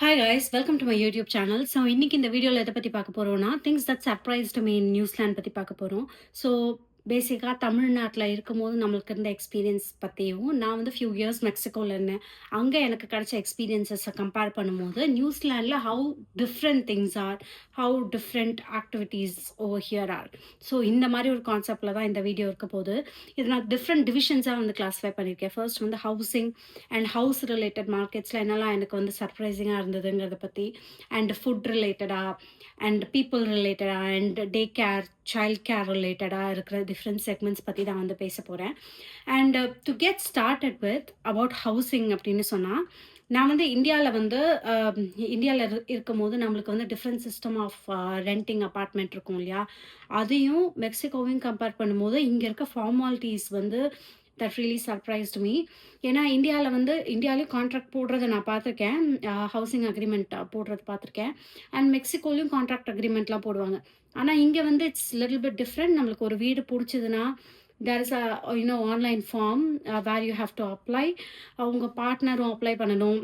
Hi guys, welcome to my YouTube channel. So இன்னைக்கு இந்த வீடியோவில் எதை பற்றி பார்க்க போகிறோம்னா things that surprised me in New Zealand பற்றி பார்க்க போகிறோம். ஸோ பேசிக்காக தமிழ்நாட்டில் இருக்கும்போது நம்மளுக்கு இருந்த எக்ஸ்பீரியன்ஸ் பற்றியும் நான் வந்து ஃபியூ இயர்ஸ் மெக்சிகோவில் இருந்தேன். அங்கே எனக்கு கிடைச்ச எக்ஸ்பீரியன்ஸஸை கம்பேர் பண்ணும்போது நியூசிலாண்டில் how different things are, how different activities over here are. So இந்த மாதிரி ஒரு கான்செப்டில் தான் இந்த வீடியோ இருக்க போது. இது நான் டிஃப்ரெண்ட் டிவிஷன்ஸாக வந்து கிளாஸிஃபை பண்ணியிருக்கேன். ஃபர்ஸ்ட் வந்து ஹவுசிங் அண்ட் ஹவுஸ் ரிலேட்டட் மார்க்கெட்ஸில் என்னெல்லாம் எனக்கு வந்து சர்ப்ரைசிங்காக இருந்ததுங்கிறத பற்றி, அண்ட் ஃபுட் ரிலேட்டடாக அண்ட் பீப்புள் ரிலேட்டடாக and day care child care ரிலேட்டடாக இருக்கிற டிஃப்ரெண்ட் செக்மெண்ட்ஸ் பற்றி தான் வந்து பேச போகிறேன். And to get started with about housing அப்படின்னு சொன்னால், நான் வந்து இந்தியாவில் இருக்கும்போது நம்மளுக்கு வந்து different system of renting apartment இருக்கும் இல்லையா, அதையும் மெக்சிகோவையும் கம்பேர் பண்ணும்போது இங்கே இருக்க ஃபார்மாலிட்டிஸ் வந்து தட் ரியலி சர்ப்ரைஸ்டு மீ. ஏன்னா இந்தியாவிலையும் கான்ட்ராக்ட் போடுறத நான் பார்த்துருக்கேன், ஹவுசிங் அக்ரிமெண்ட் போடுறது பார்த்துருக்கேன். அண்ட் மெக்சிகோலையும் கான்ட்ராக்ட் அக்ரிமெண்ட்லாம் போடுவாங்க. ஆனால் இங்கே வந்து இட்ஸ் லிட்டில் பிட் டிஃப்ரெண்ட். நம்மளுக்கு ஒரு வீடு பிடிச்சதுன்னா there is online form where you have to apply. உங்கள் பார்ட்னரும் அப்ளை பண்ணணும்.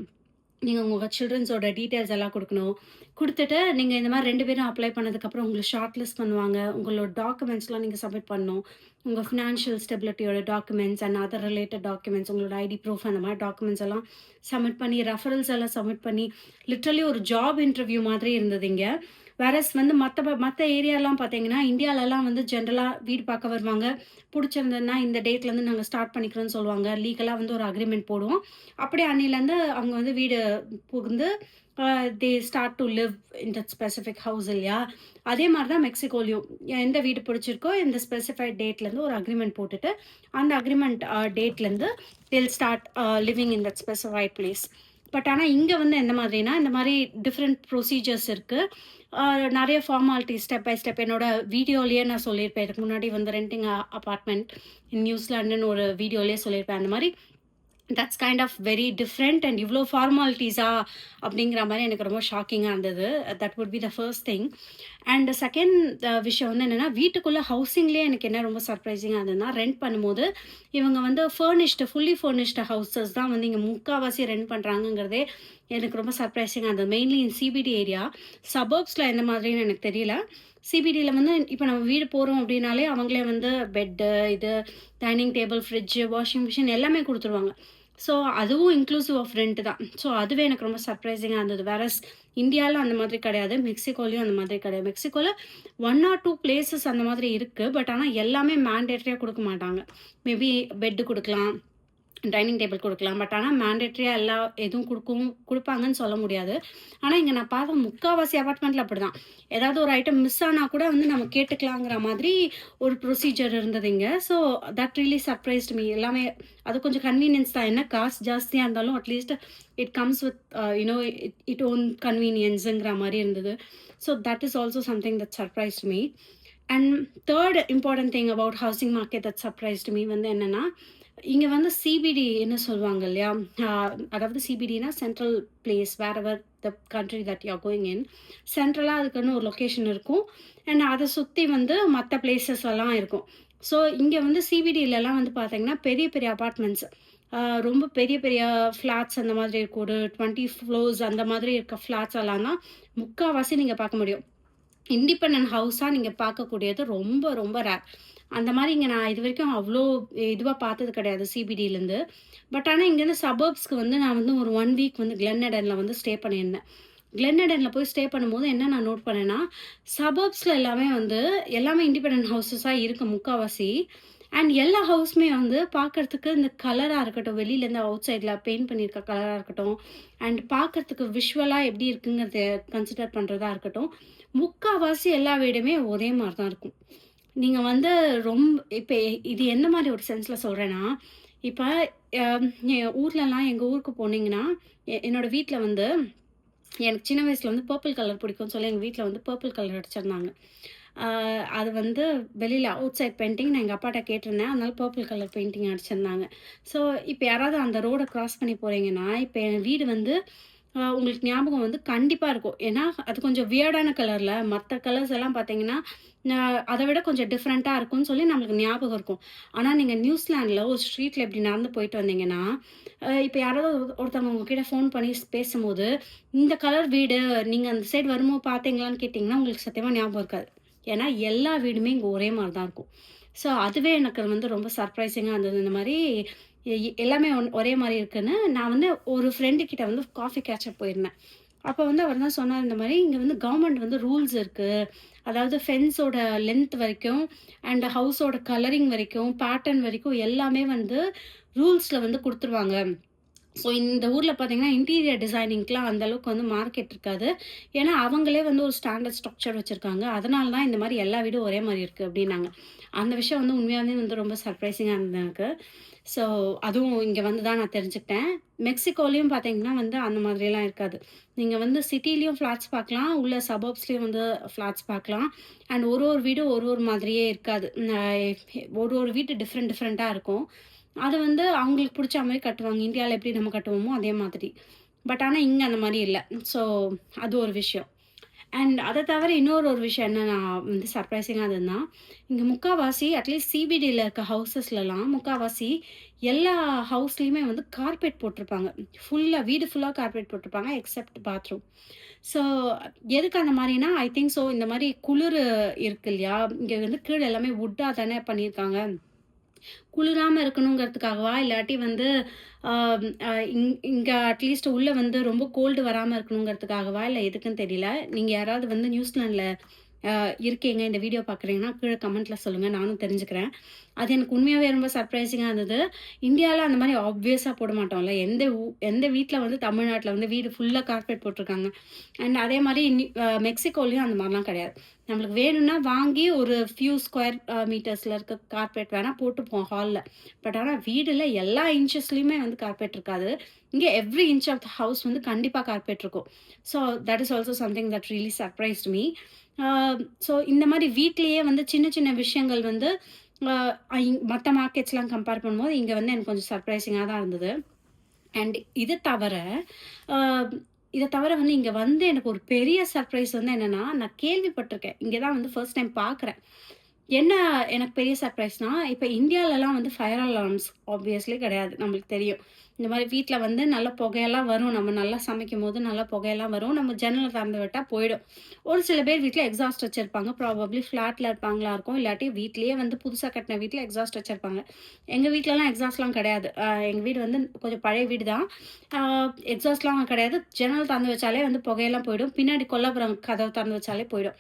நீங்கள் உங்கள் சில்ட்ரன்ஸோட டீட்டெயில்ஸ் எல்லாம் கொடுக்கணும். கொடுத்துட்டு நீங்கள் இந்த மாதிரி 2 பேரும் அப்ளை பண்ணதுக்கப்புறம் உங்களை ஷார்ட் லிஸ்ட் பண்ணுவாங்க. உங்களோட டாக்குமெண்ட்ஸ்லாம் நீங்கள் சப்மிட் பண்ணணும். உங்கள் ஃபினான்ஷியல் ஸ்டெபிலிட்டியோட documents and other related documents, உங்களோட ஐடி ப்ரூஃப் அந்த மாதிரி டாக்குமெண்ட்ஸ் எல்லாம் சப்மிட் பண்ணி, ரெஃபரல்ஸ் எல்லாம் சப்மிட் பண்ணி, லிட்ரலி ஒரு ஜாப் இன்டர்வியூ மாதிரி இருந்தது இங்கே. வேறஸ் வந்து மற்ற ஏரியாலாம் பார்த்தீங்கன்னா, இந்தியாவிலலாம் வந்து ஜென்ரலாக வீடு பார்க்க வருவாங்க. பிடிச்சிருந்ததுன்னா இந்த டேட்லேருந்து நாங்கள் ஸ்டார்ட் பண்ணிக்கிறோன்னு சொல்லுவாங்க. லீகலாக வந்து ஒரு அக்ரிமெண்ட் போடுவோம். அப்படியே அன்னிலேருந்து அவங்க வந்து வீடு புகுந்து they start to live in that specific house இல்லையா. அதே மாதிரி தான் மெக்சிகோலையும் எந்த வீடு பிடிச்சிருக்கோ இந்த ஸ்பெசிஃபைட் டேட்லேருந்து ஒரு அக்ரிமெண்ட் போட்டுட்டு அந்த அக்ரிமெண்ட் டேட்லேருந்து தில் start living in that specified place. But ஆனால் இங்கே வந்து எந்த மாதிரினா, இந்த மாதிரி டிஃப்ரெண்ட் ப்ரொசீஜர்ஸ் இருக்குது. நிறைய ஃபார்மாலிட்டி ஸ்டெப் பை ஸ்டெப் என்னோட வீடியோலேயே நான் சொல்லியிருப்பேன். இதுக்கு முன்னாடி வந்து ரெண்டிங் அப்பார்ட்மெண்ட் இன் நியூசிலாண்டுன்னு ஒரு வீடியோலேயே சொல்லியிருப்பேன். அந்த மாதிரி that's kind of very different and இவ்வளோ ஃபார்மாலிட்டிஸா அப்படிங்கிற மாதிரி எனக்கு ரொம்ப ஷாக்கிங்காக இருந்தது. That would be the first thing. And second விஷயம் வந்து என்னென்னா, வீட்டுக்குள்ளே ஹவுசிங்லேயே எனக்கு என்ன ரொம்ப சர்ப்ரைசிங்காக இருந்ததுன்னா, ரெண்ட் பண்ணும்போது இவங்க வந்து ஃபுல்லி ஃபர்னிஷ்டு ஹவுசஸ் தான் வந்து இங்கே முக்கால்வாசி ரெண்ட் பண்ணுறாங்கங்கிறதே எனக்கு ரொம்ப சர்ப்ரைசிங்காக இருந்தது. Mainly in CBD area. சபர்ப்ஸில் எந்த மாதிரின்னு எனக்கு தெரியல. சிபிடியில் வந்து இப்போ நம்ம வீடு போகிறோம் அப்படின்னாலே அவங்களே வந்து பெட்டு, இது dining table, fridge, washing machine எல்லாமே கொடுத்துருவாங்க. ஸோ அதுவும் இன்க்ளூசிவ் ஆஃப் ரெண்ட் தான். ஸோ அதுவே எனக்கு ரொம்ப சர்ப்ரைசிங்காக இருந்தது. வேறஸ் இந்தியாவில் அந்த மாதிரி கிடையாது, மெக்சிகோலையும் அந்த மாதிரி கிடையாது. மெக்சிகோவில் 1 or 2 பிளேசஸ் அந்த மாதிரி இருக்குது. பட் ஆனால் எல்லாமே மேண்டேட்ரியாக கொடுக்க மாட்டாங்க. மேபி பெட்டு கொடுக்கலாம், டைனிங் டேபிள் கொடுக்கலாம். பட் ஆனால் மேண்டேட்ரியாக எதுவும் கொடுப்பாங்கன்னு சொல்ல முடியாது. ஆனால் இங்கே நான் பார்த்த முக்கால்வாசி அப்பார்ட்மெண்ட்டில் அப்படி தான். ஏதாவது ஒரு ஐட்டம் மிஸ் ஆனால் கூட வந்து நம்ம கேட்டுக்கலாங்கிற மாதிரி ஒரு ப்ரொசீஜர் இருந்தது இங்கே. So that really surprised me. எல்லாமே அது கொஞ்சம் கன்வீனியன்ஸ் தான். என்ன காசு ஜாஸ்தியாக இருந்தாலும் at least it comes with it own கன்வீனியன்ஸுங்கிற மாதிரி இருந்தது. So that is also something that surprised me. And third important thing about housing market that surprised me வந்து என்னென்னா, இங்கே வந்து சிபிடி என்ன சொல்லுவாங்க இல்லையா, அதாவது சிபிடினா central place wherever the country that you are going in. சென்ட்ரலாக அதுக்குன்னு ஒரு லொக்கேஷன் இருக்கும். அண்ட் அதை சுற்றி வந்து மற்ற பிளேசஸ் எல்லாம் இருக்கும். ஸோ இங்கே வந்து சிபிடியிலலாம் வந்து பார்த்தீங்கன்னா பெரிய பெரிய அப்பார்ட்மெண்ட்ஸ், ரொம்ப பெரிய பெரிய ஃப்ளாட்ஸ் அந்த மாதிரி இருக்கும். ஒரு 20 ஃப்ளோர்ஸ் அந்த மாதிரி இருக்க ஃப்ளாட்ஸ் எல்லாம் தான் முக்கால்வாசி நீங்கள் பார்க்க முடியும். இண்டிபெண்டன்ட் ஹவுஸாக நீங்கள் பார்க்கக்கூடியது ரொம்ப ரொம்ப ரேர். அந்த மாதிரி இங்கே நான் இது வரைக்கும் அவ்வளோ இதுவாக பார்த்தது கிடையாது சிபிடியிலேருந்து. பட் ஆனால் இங்கேருந்து சபர்ப்ஸ்க்கு வந்து நான் வந்து ஒரு 1 வீக் வந்து கிளென்னடனில் வந்து ஸ்டே பண்ணியிருந்தேன். கிளென்னடனில் போய் ஸ்டே பண்ணும்போது என்ன நான் நோட் பண்ணேன்னா, சபர்ப்ஸில் எல்லாமே இண்டிபெண்டன்ட் ஹவுஸஸாக இருக்குது முக்கால்வாசி. அண்ட் எல்லா ஹவுஸுமே வந்து பார்க்குறதுக்கு இந்த கலராக இருக்கட்டும், வெளியிலேருந்து அவுட் சைடில் பெயிண்ட் பண்ணியிருக்க கலராக இருக்கட்டும், அண்ட் பார்க்குறதுக்கு விஷுவலாக எப்படி இருக்குங்கிறத கன்சிடர் பண்ணுறதா இருக்கட்டும், முக்கால்வாசி எல்லா வீடுமே ஒரே மாதிரி தான் இருக்கும். நீங்கள் வந்து இப்போ இது எந்த மாதிரி ஒரு சென்ஸில் சொல்கிறேன்னா, இப்போ என் ஊர்லலாம் எங்கள் ஊருக்கு போனீங்கன்னா, என்னோட வீட்டில் வந்து எனக்கு சின்ன வயசில் வந்து பர்பிள் கலர் பிடிக்கும்னு சொல்லி எங்கள் வீட்டில் வந்து பர்பிள் கலர் அடிச்சிருந்தாங்க. அது வந்து வெளியில் அவுட் சைட் பெயிண்டிங் நான் எங்கள் அப்பாட்ட கேட்டிருந்தேன். அதனால பர்பிள் கலர் பெயிண்டிங் அடிச்சிருந்தாங்க. ஸோ இப்போ யாராவது அந்த ரோடை கிராஸ் பண்ணி போகிறீங்கன்னா, இப்போ என் வீடு வந்து உங்களுக்கு ஞாபகம் வந்து கண்டிப்பா இருக்கும். ஏன்னா, அது கொஞ்சம் வியர்டான கலர்ல மத்த கலர்ஸ் எல்லாம் பார்த்தீங்கன்னா, அத விட கொஞ்சம் டிஃபரெண்ட்டா இருக்கும்னு சொல்லி நம்மளுக்கு ஞாபகம் இருக்கும். ஆனா, நீங்க நியூசிலாண்ட்ல ஒரு ஸ்ட்ரீட்ல இப்டி நடந்து போயிட்டு வந்தீங்கன்னா, இப்ப யாராவது ஒருத்தவங்க உங்ககிட்ட ஃபோன் பண்ணி பேசும்போது, இந்த கலர் வீடு நீங்க அந்த சைடு வரும்போது பார்த்தீங்களான்னு கேட்டீங்கன்னா, உங்களுக்கு சத்தியமா ஞாபகம் இருக்காது. ஏன்னா, எல்லா வீடுமே இங்க ஒரே மாரி தான் இருக்கும். ஸோ, அதுவே எனக்கு வந்து ரொம்ப சர்ப்ரைசிங்கா இருந்தது. இந்த மாரி எல்லாமே ஒரே மாரி இருக்குன்னு, நான் வந்து ஒரு ஃப்ரெண்டு கிட்ட வந்து காஃபி கேட்சப் போயிருந்தேன். அப்ப வந்து அவர் தான் சொன்னாரு, இந்த மாரி இங்க வந்து கவர்மெண்ட் வந்து ரூல்ஸ் இருக்கு. அதாவது ஃபென்ஸோட லென்த் வரைக்கும், அண்ட் ஹவுஸோட கலரிங் வரைக்கும், பேட்டர்ன் வரைக்கும் எல்லாமே வந்து ரூல்ஸ்ல வந்து குடுத்துருவாங்க. ஸோ இந்த ஊர்ல பார்த்தீங்கன்னா, இன்டீரியர் டிசைனிங்க்குலாம் அந்த அளவுக்கு வந்து மார்க்கெட் இருக்காது. ஏன்னா, அவங்களே வந்து ஒரு ஸ்டாண்டர்ட் ஸ்ட்ரக்சர் வச்சிருக்காங்க. அதனால தான் இந்த மாரி எல்லா வீடும் ஒரே மாரி இருக்கு அப்டின்னாங்க. அந்த விஷயம் வந்து உண்மையாவே வந்து ரொம்ப சர்ப்ரைசிங்கா இருந்தது எனக்கு. ஸோ அதுவும் இங்க வந்து தான் நான் தெரிஞ்சுக்கிட்டேன். மெக்சிகோலயும் பார்த்தீங்கன்னா வந்து அந்த மாதிரிலாம் இருக்காது. நீங்க வந்து சிட்டிலயும் ஃப்ளாட்ஸ் பார்க்கலாம். உள்ள சபர்ப்ஸ்லயும் வந்து ஃப்ளாட்ஸ் பார்க்கலாம். அண்ட் ஒரு ஒரு வீடும் ஒரு ஒரு மாதிரியே இருக்காது. ஒரு ஒரு வீடு டிஃப்ரெண்ட்டா இருக்கும். அது வந்து அவங்களுக்கு புடிச்ச மாரி கட்டுவாங்க. இந்தியால எப்படி நம்ம கட்டுவோமோ, அதே மாதிரி. பட் ஆனா, இங்க அந்த மாரி இல்ல. ஸோ, அது ஒரு விஷயம். அண்ட் அத தவிர இன்னொரு விஷயம் என்ன நான் வந்து சர்ப்ரைசிங்கா இருந்ததுன்னா, இங்க முக்காவாசி அட்லீஸ்ட் சிபிடில இருக்க ஹவுசஸ்லலாம் முக்காவாசி எல்லா ஹவுஸ்லயுமே வந்து கார்பெட் போட்டிருப்பாங்க. வீடு ஃபுல்லா கார்பெட் போட்டிருப்பாங்க. Except bathroom. ஸோ, எதுக்கு அந்த மாரின்னா, ஐ திங்க் ஸோ இந்த மாரி குளிரு இருக்கு இல்லையா? இங்க வந்து கீழ எல்லாமே வுட்டா தானே பண்ணியிருக்காங்க. குளிராம இருக்கணுங்கிறதுக்காகவா? இல்லாட்டி வந்து அ அ இங்க அட்லீஸ்ட் உள்ள வந்து ரொம்ப கோல்டு வராம இருக்கணுங்கிறதுக்காகவா? இல்ல எதுக்குன்னு தெரியல. நீங்க யாராவது வந்து நியூசிலாண்ட்ல இருக்கீங்க, இந்த வீடியோ பார்க்குறீங்கன்னா, கீழ கமெண்ட்ல சொல்லுங்க. நானும் தெரிஞ்சுக்கிறேன். அது எனக்கு உண்மையாவே ரொம்ப சர்ப்ரைசிங்கா இருந்தது. இந்தியால அந்த மாரி ஆப்வியஸா போட மாட்டோம்ல. எந்த வீட்ல வந்து தமிழ்நாட்ல வந்து வீடு ஃபுல்லா கார்பெட் போட்டுருக்காங்க. அண்ட் அதே மாரி மெக்சிகோலயும் அந்த மாரிலாம் கிடையாது. நம்மளுக்கு வேணும்னா வாங்கி ஒரு ஃபியூ ஸ்கொயர் மீட்டர்ஸ்ல இருக்க கார்பெட் வேணா போட்டுப்போம் ஹால்ல. பட் ஆனா வீடுல எல்லா இன்ச்சஸ்லயுமே வந்து கார்பெட் இருக்காது. இங்க every inch of the house வந்து கண்டிப்பா கார்பெட் இருக்கும். So that is also something that really surprised me. Ah so இந்த மாரி வீட்லயே வந்து சின்ன சின்ன விஷயங்கள் வந்து அ மத்த மார்க்கெட்ஸ்லாம் கம்பேர் பண்ணும்போது, இங்க வந்து எனக்கு கொஞ்சம் சர்ப்ரைசிங்கா தான் இருந்தது. அண்ட் இது தவர, அ இத தவிர வந்து இங்க வந்து எனக்கு ஒரு பெரிய சர்ப்ரைஸ் வந்து என்னன்னா, நான் கேள்விப்பட்டுருக்கேன். இங்க தான் வந்து ஃபர்ஸ்ட் டைம் பார்க்குறேன். என்ன எனக்கு பெரிய சர்ப்ரைஸ்னா, இப்ப இந்தியாலலாம் வந்து ஃபயர் அலார்ம்ஸ் ஆப்வியஸ்லி கிடையாது. நம்மளுக்கு தெரியும். இந்த மாரி வீட்ல வந்து நல்ல புகையெல்லாம் வரும். நம்ம நல்லா சமைக்கும்போது நல்லா புகையெல்லாம் வரும். நம்ம ஜன்னல திறந்து விட்டா போயிடும். ஒரு சில பேர் வீட்ல எக்ஸாஸ்ட் வச்சிருப்பாங்க. ப்ராபப்ளி ஃப்ளாட்ல இருப்பாங்களா இருக்கும். இல்லாட்டி வீட்லயே வந்து புதுசா கட்டின வீட்ல எக்ஸாஸ்ட் வச்சிருப்பாங்க. எங்க வீட்லலாம் எக்ஸாஸ்ட்லாம் கிடையாது. எங்க வீடு வந்து கொஞ்சம் பழைய வீடு தான். ஆ எக்ஸாஸ்ட்லாம் கிடையாது. ஜன்னல் திறந்து வச்சாலே வந்து புகையெல்லாம் போயிடும். பின்னாடி கொல்லைப்புறம் கதவு திறந்து வச்சாலே போயிடும்.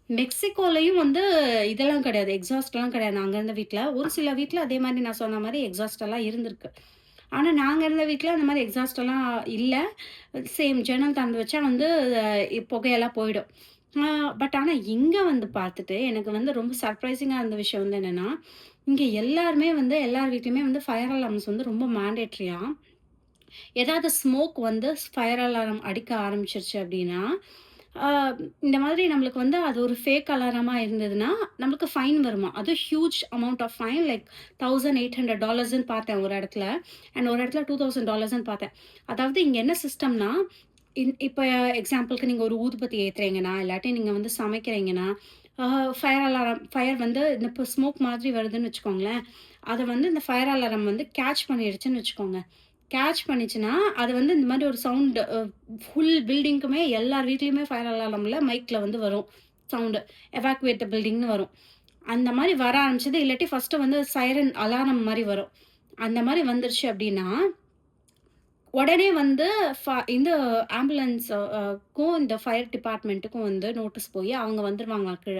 மெக்சிகோலயும் வந்து இதெல்லாம் கிடையாது. எக்ஸாஸ்ட்லாம் கிடையாது. நாங்க இருந்த வீட்ல. ஒரு சில வீட்ல அதே மாரி நான் சொன்ன மாரி எக்ஸாஸ்ட் எல்லாம் இருந்திருக்கு. ஆனா நாங்க இருந்த வீட்ல அந்த மாரி எக்ஸாஸ்ட் எல்லாம் இல்ல. சேம் ஜன்னல் திறந்து வச்சா வந்து புகையெல்லாம் போயிடும். ஆ பட் ஆனா இங்க வந்து பார்த்துட்டு எனக்கு வந்து ரொம்ப சர்ப்ரைசிங்கா இருந்த விஷயம் வந்து என்னன்னா, இங்க எல்லாருமே வந்து எல்லார் வீட்லயுமே வந்து ஃபயர் அலார்ம்ஸ் வந்து ரொம்ப மேண்டேட்டரியாம். ஏதாவது ஸ்மோக் வந்து ஃபயர் அலாரம் அடிக்க ஆரம்பிச்சுருச்சு அப்டின்னா, ஆ இந்த மாதிரி நம்மளுக்கு வந்து அது ஒரு ஃபேக் அலாரமா இருந்ததுன்னா, நம்மளுக்கு ஃபைன் வருமாம். அதுவும் huge amount of fine like $1800ன்னு பார்த்தேன் ஒரு இடத்துல. அண்ட் ஒரு இடத்துல $2000ன்னு பார்த்தேன். அதாவது இங்க என்ன சிஸ்டம்னா, இப்ப எக்ஸாம்பிள்க்கு நீங்க ஒரு ஊதுபத்தி ஏத்துறீங்கன்னா, இல்லாட்டி நீங்க வந்து சமைக்கிறீங்கன்னா, ஆ ஃபயர் வந்து இந்த இப்ப ஸ்மோக் மாதிரி வருதுன்னு வச்சுக்கோங்களேன். அத வந்து இந்த ஃபயர் அலாரம் வந்து கேட்ச் பண்ணிடுச்சுன்னு வச்சுக்கோங்க. கேட்ச் பண்ணிச்சுன்னா, அது வந்து இந்த மாரி ஒரு சவுண்ட் ஃபுல் பில்டிங்க்குமே எல்லார் வீட்லயுமே ஃபயர் அலார்ம்ல மைக்ல வந்து வரும். சவுண்டு. எவாக்குவேட் த பில்டிங்ன்னு வரும். அந்த மாரி வர ஆரம்பிச்சது. இல்லாட்டி ஃபர்ஸ்ட்டு வந்து சைரன் அலாரம் மாரி வரும். அந்த மாரி வந்துருச்சு அப்டின்னா, உடனே வந்து இந்த ஆம்புலன்ஸ் க்கும் இந்த ஃபயர் டிபார்ட்மென்ட்டுக்கும் வந்து நோட்டீஸ் போயி அவங்க வந்துருவாங்களாம் கீழ.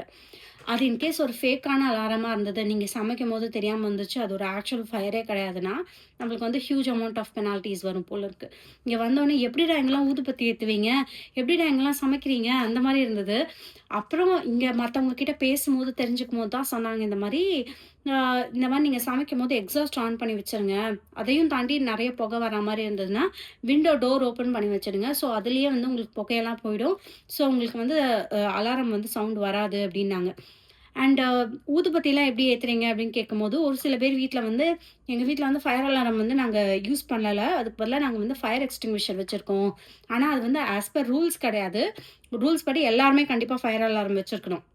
அது இன்கேஸ் ஒரு ஃபேக்கான அலாரமா இருந்தது. நீங்க சமைக்கும்போது தெரியாம வந்துச்சு. அது ஒரு ஆக்சுவல் ஃபயரே கிடையாதுன்னா, நம்மளுக்கு வந்து ஹியூஜ் அமௌண்ட் ஆஃப் பெனால்டீஸ் வரும் போல இருக்கு. இங்க வந்தோனே "எப்படிடா இங்கலாம் ஊதுபத்தி ஏத்துவீங்க? எப்படிடா இங்கலாம் சமைக்கிறீங்க?" அந்த மாரி இருந்தது. அப்புறம் இங்க மத்தவங்க கிட்ட பேசும்போது தெரிஞ்சுக்கும்போது தான் சொன்னாங்க இந்த மாரி, அ இந்த மாரி நீங்க சமைக்கும்போது எக்ஸாஸ்ட் ஆன் பண்ணி வச்சுருங்க. அதையும் தாண்டி நெறைய புகை வரா மாரி இருந்ததுன்னா, டோர் ஓப்பன் பண்ணி வச்சுடுங்க. ஸோ, அதிலேயே வந்து உங்களுக்கு புகையெல்லாம் போயிடும். ஸோ, உங்களுக்கு வந்து அலாரம் வந்து சவுண்ட் வராது அப்டின்னாங்க. அண்ட் ஊதுபத்திலாம் எப்படி ஏத்துறீங்க அப்படின்னு கேட்கும்போது, ஒரு சில பேர் வீட்ல வந்து எங்க வீட்ல வந்து ஃபயர் அலாரம் வந்து நாங்க யூஸ் பண்ணல. அதுக்கு பதிலா நாங்க வந்து ஃபயர் எக்ஸ்டிங்விஷர் வச்சிருக்கோம். ஆனா அது வந்து ஆஸ் பர் ரூல்ஸ் கிடையாது. ரூல்ஸ் படி எல்லாருமே கண்டிப்பா ஃபயர் அலாரம் வச்சிருக்கணும்.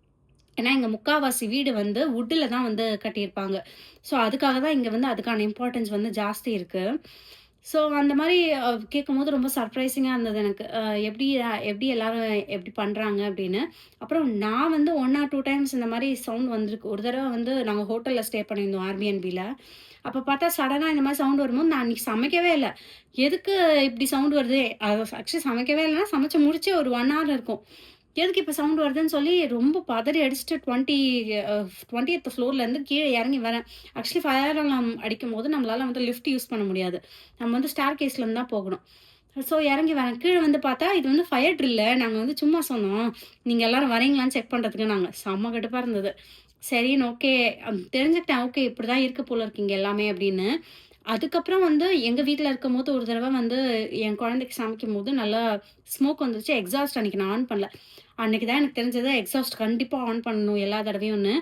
ஏன்னா, எங்க முக்காவாசி வீடு வந்து வுட்ல தான் வந்து கட்டியிருப்பாங்க. ஸோ, அதுக்காக தான் இங்க வந்து அதுக்கான இம்பார்ட்டன்ஸ் வந்து ஜாஸ்தி இருக்கு. ஸோ, அந்த மாரி கேட்கும்போது ரொம்ப சர்ப்ரைசிங்கா இருந்தது எனக்கு. எப்படி எல்லாரும் எப்படி பண்றாங்க அப்படின்னு. அப்புறம் நான் வந்து 1 ஆர் 2 டைம்ஸ் இந்த மாரி சவுண்ட் வந்திருக்கு. ஒரு தடவ வந்து நாங்க ஹோட்டல்ல ஸ்டே பண்ணியிருந்தோம் Airbnbல. அப்ப பார்த்தா சடனா இந்த மாரி சவுண்ட் வரும்போது நான் அன்னைக்கு சமைக்கவே இல்ல. எதுக்கு இப்படி சவுண்ட் வருது? ஆக்சுவலி சமைக்கவே இல்லன்னா, சமைச்சு முடிச்சு ஒரு 1 ஹவர் இருக்கும். எதுக்கு இப்ப சவுண்ட் வருதுன்னு சொல்லி ரொம்ப பதறி அடிச்சுட்டு 20த் ஃப்ளோர்லேருந்து கீழ இறங்கி வரேன். ஆக்சுவலி ஃபயர் அலார்ம் அடிக்கும்போது நம்மளால வந்து லிஃப்ட் யூஸ் பண்ண முடியாது. நம்ம வந்து ஸ்டேர்கேஸ்லேருந்து தான் போகணும். ஸோ இறங்கி வரேன். கீழ வந்து பார்த்தா, இது வந்து ஃபயர் ட்ரில்ல. நாங்க வந்து சும்மா சொன்னோம். நீங்க எல்லாரும் வரீங்களான்னு செக் பண்றதுக்குன்னாங்க. செம்ம கடுப்பா இருந்தது. சரின்னு ஓகே. தெரிஞ்சுக்கிட்டேன். ஓகே இப்படிதான் இருக்கு போல இருக்கு இங்க எல்லாமே அப்படின்னு. அதுக்கப்புறம் வந்து எங்க வீட்ல இருக்கும்போது ஒரு தடவ வந்து என் குழந்தைக்கு சமைக்கும்போது நல்லா ஸ்மோக் வந்துருச்சு. எக்ஸாஸ்ட் அன்னைக்கு நான் ஆன் பண்ணல. அன்னைக்கு தான் எனக்கு தெரிஞ்சது எக்ஸாஸ்ட் கண்டிப்பா ஆன் பண்ணணும் எல்லா தடவையும்னு.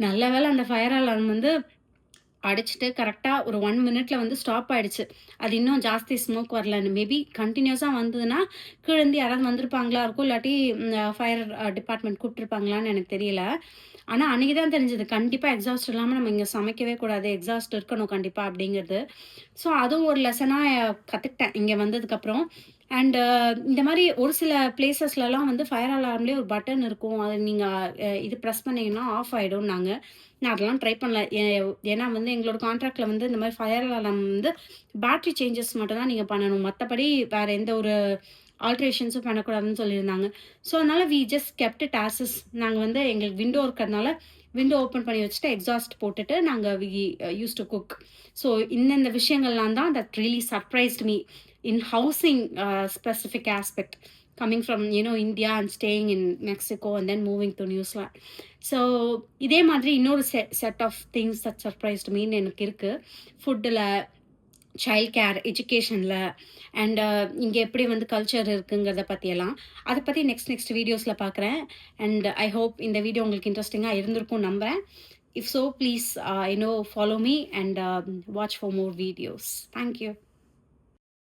நல்ல வேள அந்த ஃபயர் அலார்ம் வந்து அடிச்சுட்டு கரெக்ட்டா ஒரு 1 மினிட்ல வந்து ஸ்டாப் ஆயிடுச்சு. அது இன்னும் ஜாஸ்தி ஸ்மோக் வரலன்னு. மேபி கன்டினியூஸா வந்ததுன்னா, கீழ இருந்து யாராவது வந்திருப்பாங்களா இருக்கும். இல்லாட்டி ஃபயர் டிபார்ட்மெண்ட் கூப்ட்டுருப்பாங்களான்னு எனக்கு தெரியல. ஆனா, அன்னைக்கு தான் தெரிஞ்சது. கண்டிப்பா எக்ஸாஸ்ட் இல்லாம நம்ம இங்க சமைக்கவே கூடாது. எக்ஸாஸ்ட் இருக்கணும் கண்டிப்பா அப்படிங்கிறது. ஸோ, அதுவும் ஒரு லெசனா கத்துக்கிட்டேன் இங்க வந்ததுக்கப்புறம். அண்ட் இந்த மாரி ஒரு சில பிளேஸஸ்லலாம் வந்து ஃபயர் அலார்ம்லயே ஒரு பட்டன் இருக்கும். அத நீங்க இது பிரஸ் பண்ணீங்கன்னா ஆஃப் ஆயிடும்னாங்க. நான் அதெல்லாம் ட்ரை பண்ணல. ஏன்னா வந்து எங்களோட கான்ட்ராக்ட்ல வந்து இந்த மாரி ஃபயர் அலார்ம் வந்து பேட்டரி சேஞ்சஸ் மட்டும் தான் நீங்க பண்ணணும். மத்தபடி வேற எந்த ஒரு ஆல்டரேஷன்ஸும் பண்ணக்கூடாதுன்னு சொல்லியிருந்தாங்க. ஸோ, அதனால we just kept it as is. நாங்க வந்து எங்களுக்கு விண்டோ இருக்கிறதுனால, விண்டோ ஓப்பன் பண்ணி வச்சுட்டு, எக்ஸாஸ்ட் போட்டுட்டு நாங்க we used to cook. So, இந்தந்த விஷயங்கள்லாம் தான் that really surprised me in housing specific aspect. Coming from India and staying in Mexico and then moving to New Zealand. So, இதே மாதிரி இன்னொரு set of things that surprised மீன்னு எனக்கு இருக்கு. ஃபுட்டுல, சைல்ட் கேர், எஜுகேஷன்ல அண்ட் இங்க எப்படி வந்து கல்ச்சர் இருக்குங்கிறத பத்தியெல்லாம். அத பத்தி நெக்ஸ்ட் வீடியோஸ்ல பார்க்குறேன். அண்ட் ஐ ஹோப் இந்த வீடியோ உங்களுக்கு இன்ட்ரஸ்டிங்கா இருந்திருக்கும்னு நம்புறேன். If so, please, follow me and watch for more videos. Thank you.